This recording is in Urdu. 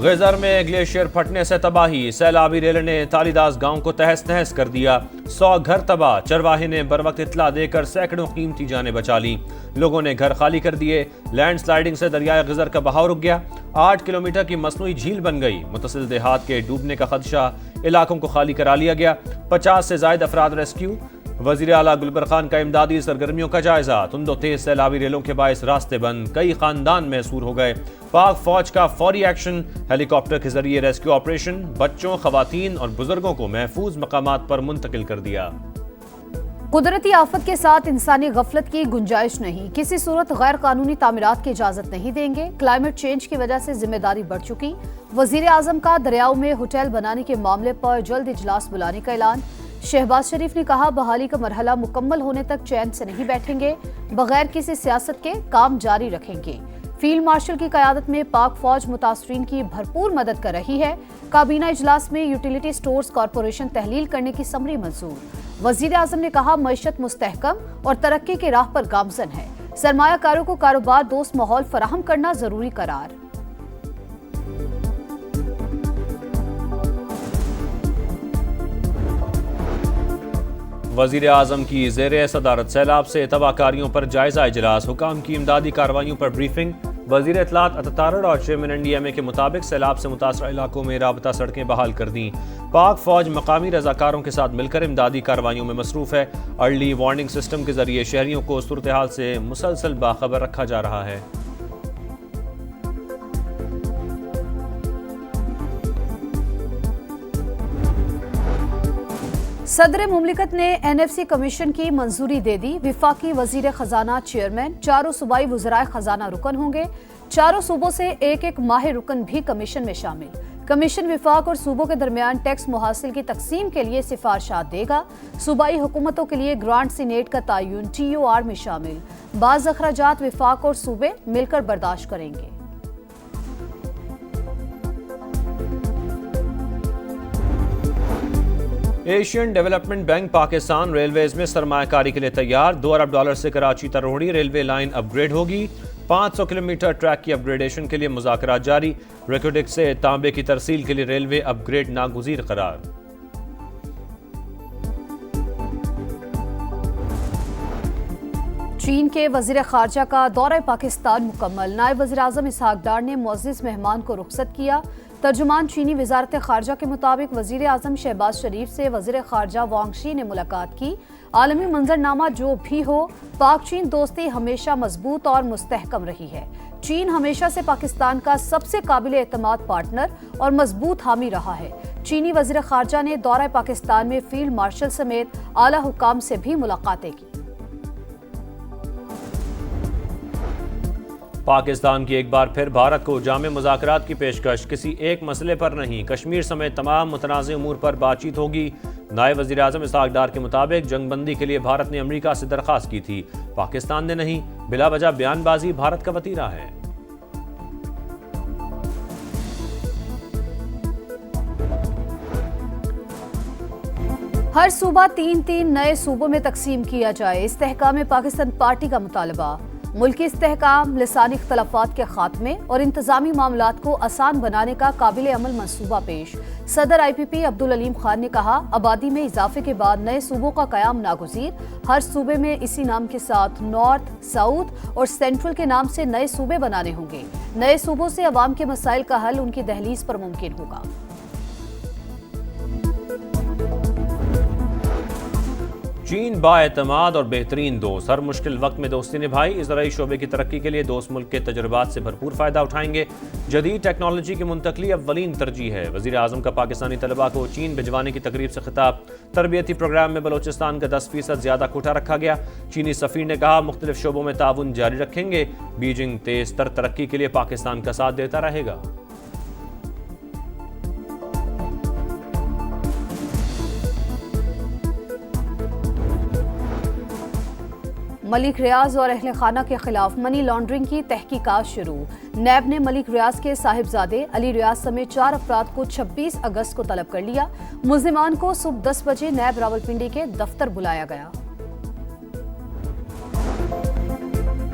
غزر میں گلیشیئر پھٹنے سے تباہی، سیلابی ریلے نے تالیداز گاؤں کو تہس نہس کر دیا، 100 گھر تباہ، چرواہے نے بروقت اطلاع دے کر سینکڑوں قیمتی جانیں بچا لیں، لوگوں نے گھر خالی کر دیے، لینڈ سلائیڈنگ سے دریائے غزر کا بہاؤ رک گیا، 8 کلومیٹر کی مصنوعی جھیل بن گئی، متصل دیہات کے ڈوبنے کا خدشہ، علاقوں کو خالی کرا لیا گیا، 50 سے زائد افراد ریسکیو۔ وزیر اعلیٰ گلبر خان کا امدادی سرگرمیوں کا جائزہ، تند و تیز سیلابی ریلوں کے باعث راستے بند، کئی خاندان محصور ہو گئے، پاک فوج کا فوری ایکشن، ہیلی کاپٹر کے ذریعے ریسکیو آپریشن، بچوں، خواتین اور بزرگوں کو محفوظ مقامات پر منتقل کر دیا۔ قدرتی آفت کے ساتھ انسانی غفلت کی گنجائش نہیں، کسی صورت غیر قانونی تعمیرات کی اجازت نہیں دیں گے، کلائمیٹ چینج کی وجہ سے ذمہ داری بڑھ چکی، وزیر اعظم کا دریاؤں میں ہوٹل بنانے کے معاملے پر جلد اجلاس بلانے کا اعلان، شہباز شریف نے کہا بحالی کا مرحلہ مکمل ہونے تک چین سے نہیں بیٹھیں گے، بغیر کسی سیاست کے کام جاری رکھیں گے، فیلڈ مارشل کی قیادت میں پاک فوج متاثرین کی بھرپور مدد کر رہی ہے، کابینہ اجلاس میں یوٹیلیٹی سٹورز کارپوریشن تحلیل کرنے کی سمری منظور، وزیر اعظم نے کہا معیشت مستحکم اور ترقی کے راہ پر گامزن ہے، سرمایہ کاروں کو کاروبار دوست ماحول فراہم کرنا ضروری قرار۔ وزیر اعظم کی زیر صدارت سیلاب سے تباہ کاریوں پر جائزہ اجلاس، حکام کی امدادی کارروائیوں پر بریفنگ، وزیر اطلاعات اتتارڑ اور چیئرمین این ڈی ایم اے کے مطابق سیلاب سے متاثرہ علاقوں میں رابطہ سڑکیں بحال کر دیں، پاک فوج مقامی رضاکاروں کے ساتھ مل کر امدادی کارروائیوں میں مصروف ہے، ارلی وارننگ سسٹم کے ذریعے شہریوں کو صورتحال سے مسلسل باخبر رکھا جا رہا ہے۔ صدر مملکت نے این ایف سی کمیشن کی منظوری دے دی، وفاقی وزیر خزانہ چیئرمین، چاروں صوبائی وزرائے خزانہ رکن ہوں گے، چاروں صوبوں سے ایک ایک ماہر رکن بھی کمیشن میں شامل، کمیشن وفاق اور صوبوں کے درمیان ٹیکس محاصل کی تقسیم کے لیے سفارشات دے گا، صوبائی حکومتوں کے لیے گرانٹ سینیٹ کا تعین ٹی او آر میں شامل، بعض اخراجات وفاق اور صوبے مل کر برداشت کریں گے۔ Asian development bank Pakistan railways میں سرمایہ کاری کے لیے تیار، $2 ارب سے کراچی تروڑی ریلوے لائن اپ گریڈ ہوگی، 500 کلومیٹر ٹریک کی اپ گریڈیشن کے لیے مذاکرات جاری، ریکوڈک سے تانبے کی ترسیل کے لیے ریلوے اپ گریڈ ناگزیر قرار۔ چین کے وزیر خارجہ کا دورہ پاکستان مکمل، نائب وزیر اعظم اسحاق ڈار نے معزز مہمان کو رخصت کیا، ترجمان چینی وزارت خارجہ کے مطابق وزیر اعظم شہباز شریف سے وزیر خارجہ وانگ شی نے ملاقات کی، عالمی منظرنامہ جو بھی ہو، پاک چین دوستی ہمیشہ مضبوط اور مستحکم رہی ہے، چین ہمیشہ سے پاکستان کا سب سے قابل اعتماد پارٹنر اور مضبوط حامی رہا ہے، چینی وزیر خارجہ نے دورہ پاکستان میں فیلڈ مارشل سمیت اعلیٰ حکام سے بھی ملاقاتیں کی۔ پاکستان کی ایک بار پھر بھارت کو جامع مذاکرات کی پیشکش، کسی ایک مسئلے پر نہیں، کشمیر سمیت تمام متنازع امور پر بات چیت ہوگی، نائب وزیر اعظم اسحاق ڈار کے مطابق جنگ بندی کے لیے بھارت نے امریکہ سے درخواست کی تھی، پاکستان نے نہیں، بلا وجہ بیان بازی بھارت کا وتیرہ ہے۔ ہر صوبہ 3 نئے صوبوں میں تقسیم کیا جائے، استحکام پاکستان پارٹی کا مطالبہ، ملکی استحکام، لسانی اختلافات کے خاتمے اور انتظامی معاملات کو آسان بنانے کا قابل عمل منصوبہ پیش، صدر آئی پی پی عبدالعلیم خان نے کہا آبادی میں اضافے کے بعد نئے صوبوں کا قیام ناگزیر، ہر صوبے میں اسی نام کے ساتھ نارتھ، ساؤتھ اور سینٹرل کے نام سے نئے صوبے بنانے ہوں گے، نئے صوبوں سے عوام کے مسائل کا حل ان کی دہلیز پر ممکن ہوگا۔ چین با اعتماد اور بہترین دوست، ہر مشکل وقت میں دوستی نبھائی، زرعی شعبے کی ترقی کے لیے دوست ملک کے تجربات سے بھرپور فائدہ اٹھائیں گے، جدید ٹیکنالوجی کی منتقلی اولین ترجیح ہے، وزیر اعظم کا پاکستانی طلباء کو چین بھجوانے کی تقریب سے خطاب، تربیتی پروگرام میں بلوچستان کا 10% زیادہ کوٹہ رکھا گیا، چینی سفیر نے کہا مختلف شعبوں میں تعاون جاری رکھیں گے، بیجنگ تیز تر ترقی کے لیے پاکستان کا ساتھ دیتا رہے گا۔ ملک ریاض اور اہل خانہ کے خلاف منی لانڈرنگ کی تحقیقات شروع، نیب نے ملک ریاض کے صاحبزادے علی ریاض سمیت 4 افراد کو 26 اگست کو طلب کر لیا، ملزمان کو صبح 10 بجے نیب راولپنڈی کے دفتر بلایا گیا۔